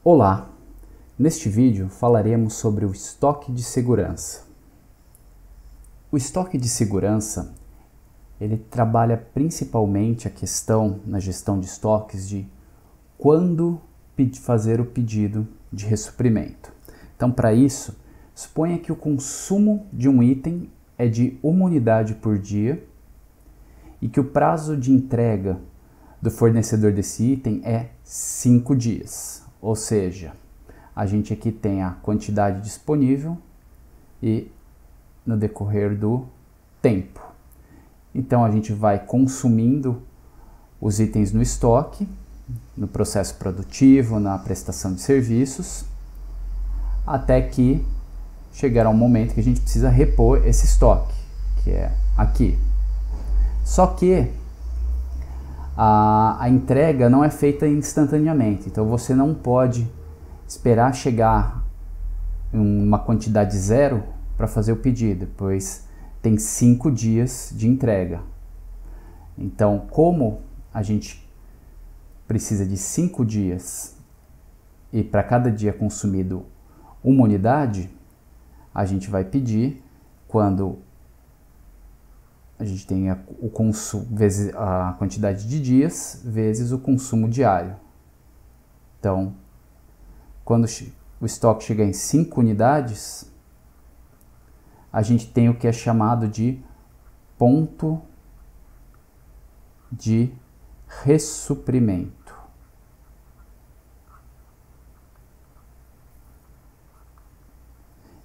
Olá! Neste vídeo falaremos sobre o estoque de segurança. O estoque de segurança, ele trabalha principalmente a questão na gestão de estoques de quando fazer o pedido de ressuprimento. Então, para isso, suponha que o consumo de um item é de 1 unidade por dia e que o prazo de entrega do fornecedor desse item é 5 dias. Ou seja, a gente aqui tem a quantidade disponível e no decorrer do tempo. Então a gente vai consumindo os itens no estoque, no processo produtivo, na prestação de serviços, até que chegará um momento que a gente precisa repor esse estoque, que é aqui. Só que a entrega não é feita instantaneamente, então você não pode esperar chegar uma quantidade zero para fazer o pedido, pois tem 5 dias de entrega. Então, como a gente precisa de 5 dias e para cada dia consumido 1 unidade, a gente vai pedir quando a gente tem o consumo vezes a quantidade de dias vezes o consumo diário. Então, quando o estoque chegar em 5 unidades, a gente tem o que é chamado de ponto de ressuprimento.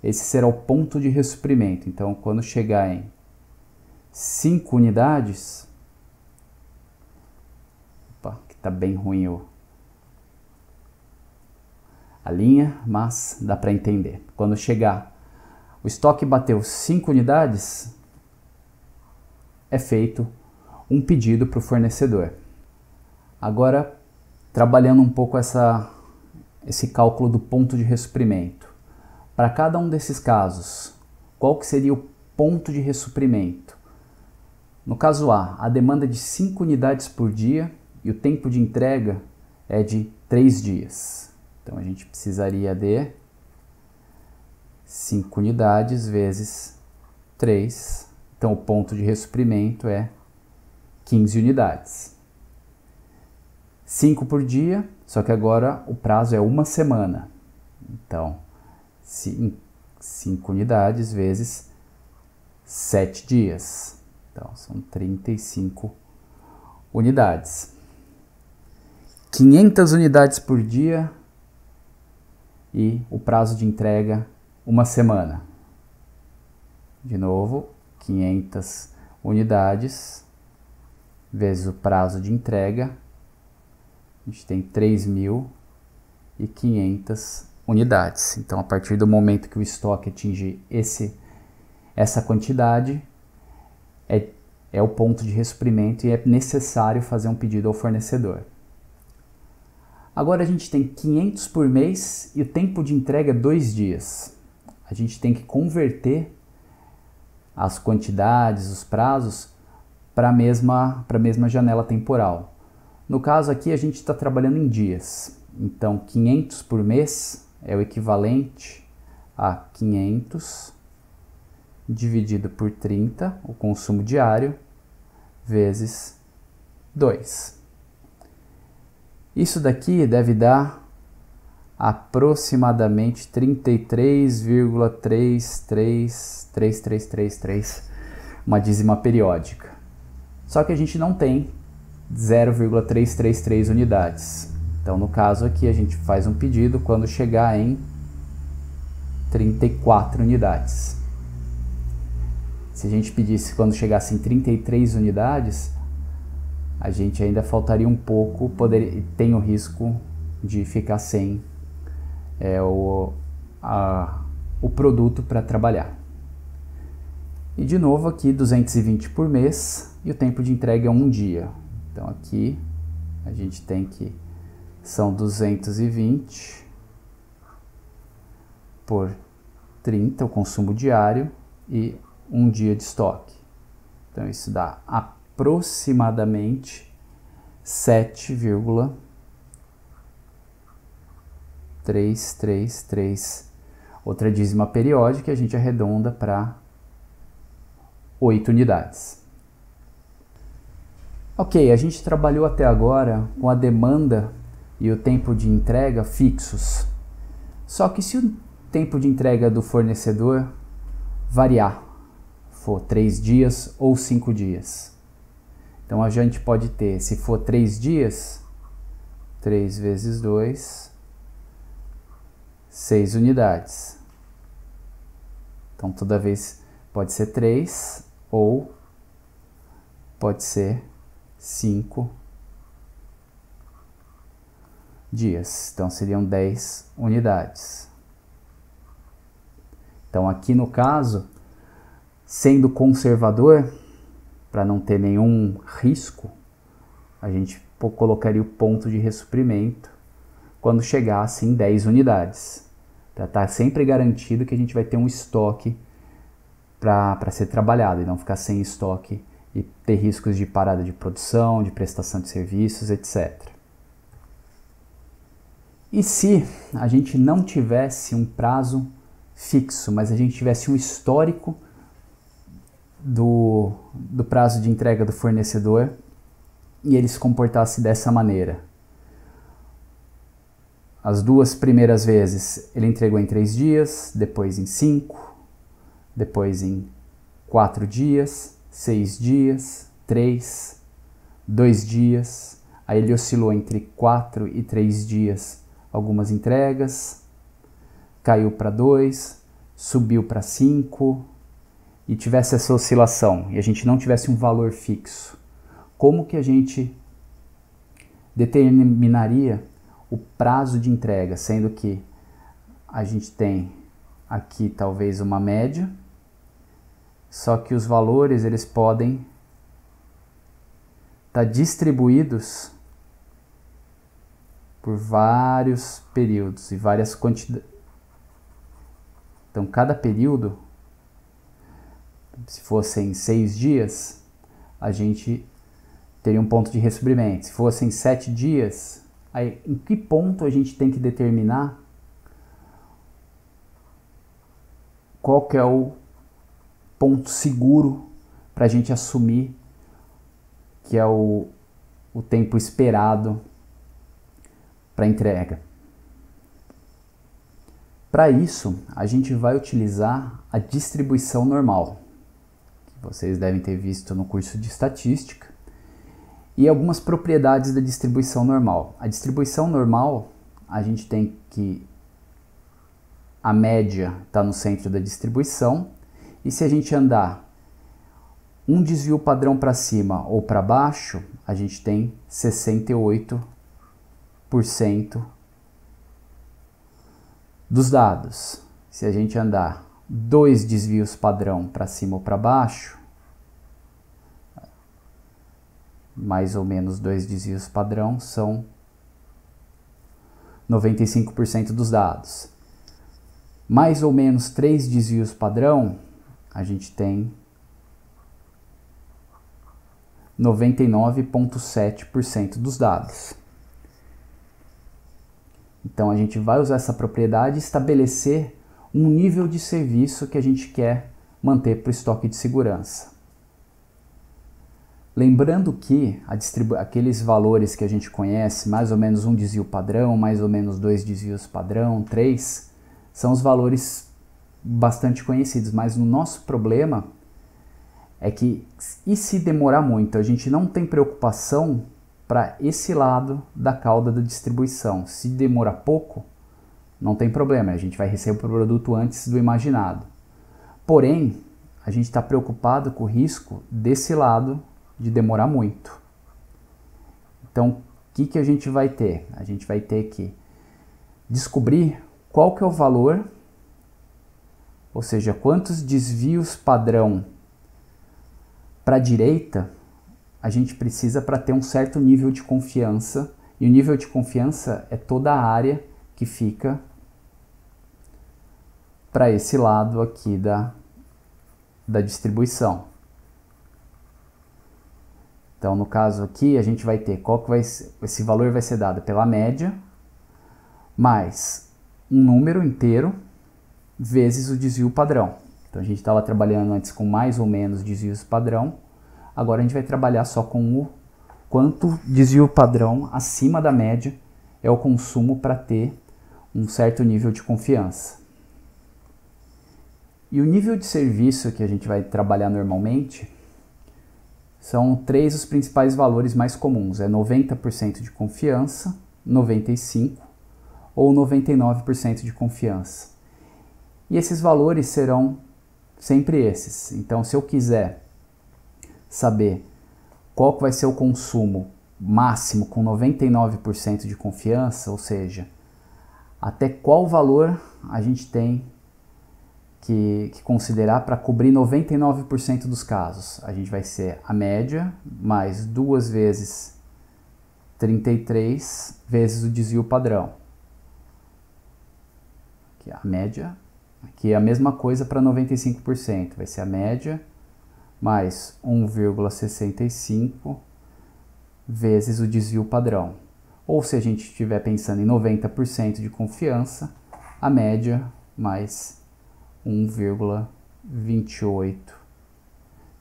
Esse será o ponto de ressuprimento. Então, quando chegar em 5 unidades, opa, que tá bem ruim a linha, mas dá para entender. Quando chegar, o estoque bateu 5 unidades, é feito um pedido para o fornecedor. Agora, trabalhando um pouco esse cálculo do ponto de ressuprimento. Para cada um desses casos, qual que seria o ponto de ressuprimento? No caso A demanda é de 5 unidades por dia e o tempo de entrega é de 3 dias. Então a gente precisaria de 5 unidades vezes 3. Então o ponto de ressuprimento é 15 unidades. 5 por dia, só que agora o prazo é 1 semana. Então 5 unidades vezes 7 dias. Então, são 35 unidades. 500 unidades por dia e o prazo de entrega 1 semana. De novo, 500 unidades vezes o prazo de entrega. A gente tem 3.500 unidades. Então, a partir do momento que o estoque atingir essa quantidade, é o ponto de ressuprimento e é necessário fazer um pedido ao fornecedor. Agora a gente tem 500 por mês e o tempo de entrega é 2 dias. A gente tem que converter as quantidades, os prazos, para a mesma janela temporal. No caso aqui a gente está trabalhando em dias. Então 500 por mês é o equivalente a 500 dividido por 30, o consumo diário, vezes 2. Isso daqui deve dar aproximadamente 33,33333, uma dízima periódica. Só que a gente não tem 0,333 unidades. Então, no caso aqui, a gente faz um pedido quando chegar em 34 unidades. Se a gente pedisse quando chegasse em 33 unidades, a gente ainda faltaria um pouco, tem o risco de ficar sem o produto para trabalhar. E de novo aqui 220 por mês e o tempo de entrega é 1 dia. Então aqui a gente tem que são 220 por 30, o consumo diário, e 1 dia de estoque. Então isso dá aproximadamente 7,5 3, 3, 3. Outra dízima periódica, a gente arredonda para 8 unidades. Ok, a gente trabalhou até agora com a demanda e o tempo de entrega fixos. Só que se o tempo de entrega do fornecedor variar, for 3 dias ou 5 dias. Então a gente pode ter, se for 3 dias, 3 vezes 2, 6 unidades. Então toda vez pode ser 3 ou pode ser 5 dias. Então seriam 10 unidades. Então aqui no caso, sendo conservador, para não ter nenhum risco, a gente colocaria o ponto de ressuprimento quando chegasse em 10 unidades. Para estar sempre garantido que a gente vai ter um estoque para ser trabalhado e não ficar sem estoque e ter riscos de parada de produção, de prestação de serviços, etc. E se a gente não tivesse um prazo fixo, mas a gente tivesse um histórico do prazo de entrega do fornecedor e ele se comportasse dessa maneira? As 2 primeiras vezes ele entregou em 3 dias, depois em 5, depois em 4 dias, 6 dias, 3, 2 dias, aí ele oscilou entre 4 e 3 dias algumas entregas, caiu para 2, subiu para 5 e tivesse essa oscilação e a gente não tivesse um valor fixo. Como que a gente determinaria o prazo de entrega, sendo que a gente tem aqui talvez uma média, só que os valores eles podem estar distribuídos por vários períodos e várias quantidades. Então cada período, se fossem 6 dias, a gente teria um ponto de ressuprimento. Se fossem 7 dias, aí, em que ponto a gente tem que determinar qual que é o ponto seguro para a gente assumir que é o tempo esperado para entrega? Para isso, a gente vai utilizar a distribuição normal, que vocês devem ter visto no curso de estatística, e algumas propriedades da distribuição normal. A distribuição normal, a gente tem que a média está no centro da distribuição, e se a gente andar um desvio padrão para cima ou para baixo, a gente tem 68% dos dados. Se a gente andar 2 desvios padrão para cima ou para baixo, mais ou menos 2 desvios padrão são 95% dos dados. Mais ou menos 3 desvios padrão, a gente tem 99,7% dos dados. Então a gente vai usar essa propriedade e estabelecer um nível de serviço que a gente quer manter para o estoque de segurança. Lembrando que aqueles valores que a gente conhece, mais ou menos 1 desvio padrão, mais ou menos 2 desvios padrão, 3, são os valores bastante conhecidos, mas o nosso problema é que, e se demorar muito, a gente não tem preocupação para esse lado da cauda da distribuição. Se demorar pouco, não tem problema, a gente vai receber o produto antes do imaginado. Porém, a gente está preocupado com o risco desse lado de demorar muito. Então, o que a gente vai ter? A gente vai ter que descobrir qual que é o valor, ou seja, quantos desvios padrão para a direita a gente precisa para ter um certo nível de confiança, e o nível de confiança é toda a área que fica para esse lado aqui da distribuição. Então, no caso aqui, a gente vai ter qual que esse valor vai ser dado pela média, mais um número inteiro vezes o desvio padrão. Então a gente estava trabalhando antes com mais ou menos desvios padrão, agora a gente vai trabalhar só com o quanto desvio padrão acima da média é o consumo para ter um certo nível de confiança. E o nível de serviço que a gente vai trabalhar normalmente são 3 os principais valores mais comuns, é 90% de confiança, 95% ou 99% de confiança. E esses valores serão sempre esses. Então, se eu quiser saber qual que vai ser o consumo máximo com 99% de confiança, ou seja, até qual valor a gente tem que considerar para cobrir 99% dos casos, a gente vai ser a média mais 2 vezes 33 vezes o desvio padrão. Aqui a média, aqui é a mesma coisa para 95%, vai ser a média mais 1,65 vezes o desvio padrão. Ou se a gente estiver pensando em 90% de confiança, a média mais 1,28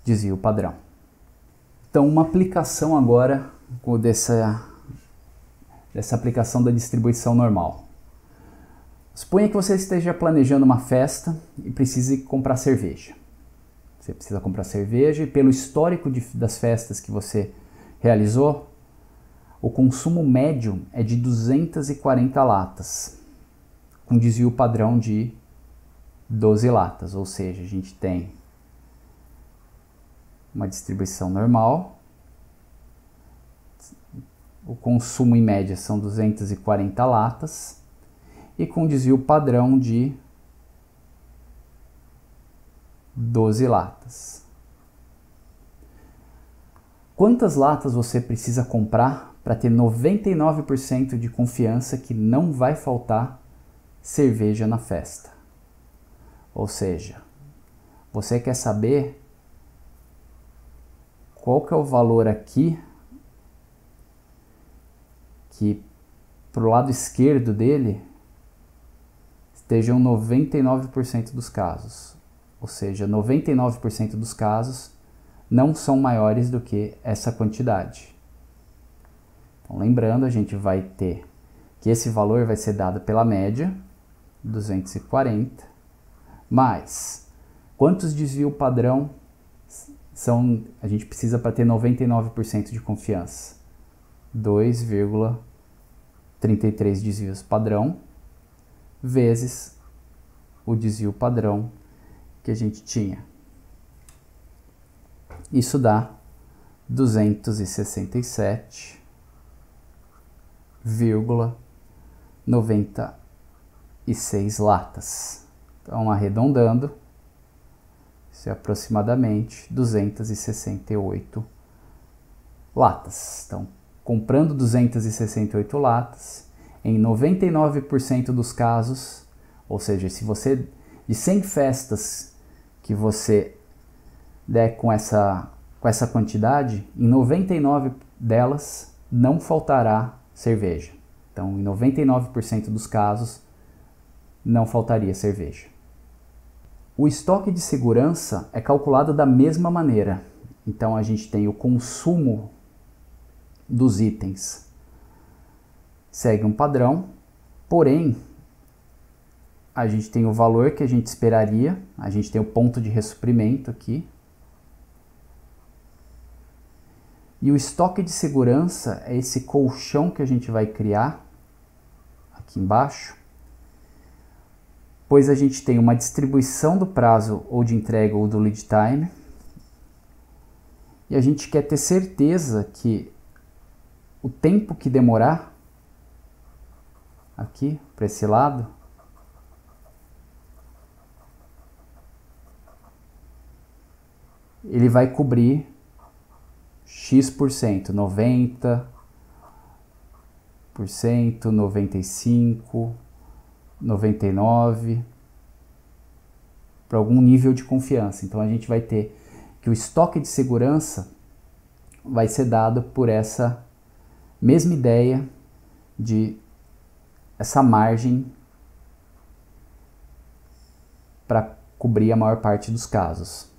desvio padrão. Então, uma aplicação agora dessa aplicação da distribuição normal. Suponha que você esteja planejando uma festa e precise comprar cerveja. Você precisa comprar cerveja e pelo histórico das festas que você realizou, o consumo médio é de 240 latas, com desvio padrão de 12 latas, ou seja, a gente tem uma distribuição normal, o consumo em média são 240 latas, e com desvio padrão de 12 latas. Quantas latas você precisa comprar para ter 99% de confiança que não vai faltar cerveja na festa? Ou seja, você quer saber qual que é o valor aqui que pro lado esquerdo dele estejam 99% dos casos. Ou seja, 99% dos casos não são maiores do que essa quantidade. Então, lembrando, a gente vai ter que esse valor vai ser dado pela média, 240, mais quantos desvio padrão a gente precisa para ter 99% de confiança? 2,33 desvios padrão vezes o desvio padrão que a gente tinha. Isso dá 267,96 latas. Então, arredondando, isso é aproximadamente 268 latas. Então, comprando 268 latas, em 99% dos casos, ou seja, se você, de 100 festas que você der com essa quantidade, em 99 delas não faltará cerveja. Então, em 99% dos casos, não faltaria cerveja. O estoque de segurança é calculado da mesma maneira. Então, a gente tem o consumo dos itens. Segue um padrão, porém, a gente tem o valor que a gente esperaria, a gente tem o ponto de ressuprimento aqui. E o estoque de segurança é esse colchão que a gente vai criar aqui embaixo, pois a gente tem uma distribuição do prazo ou de entrega ou do lead time, e a gente quer ter certeza que o tempo que demorar aqui para esse lado ele vai cobrir X%, 90%, 95%, 99%, para algum nível de confiança. Então a gente vai ter que o estoque de segurança vai ser dado por essa mesma ideia de essa margem para cobrir a maior parte dos casos.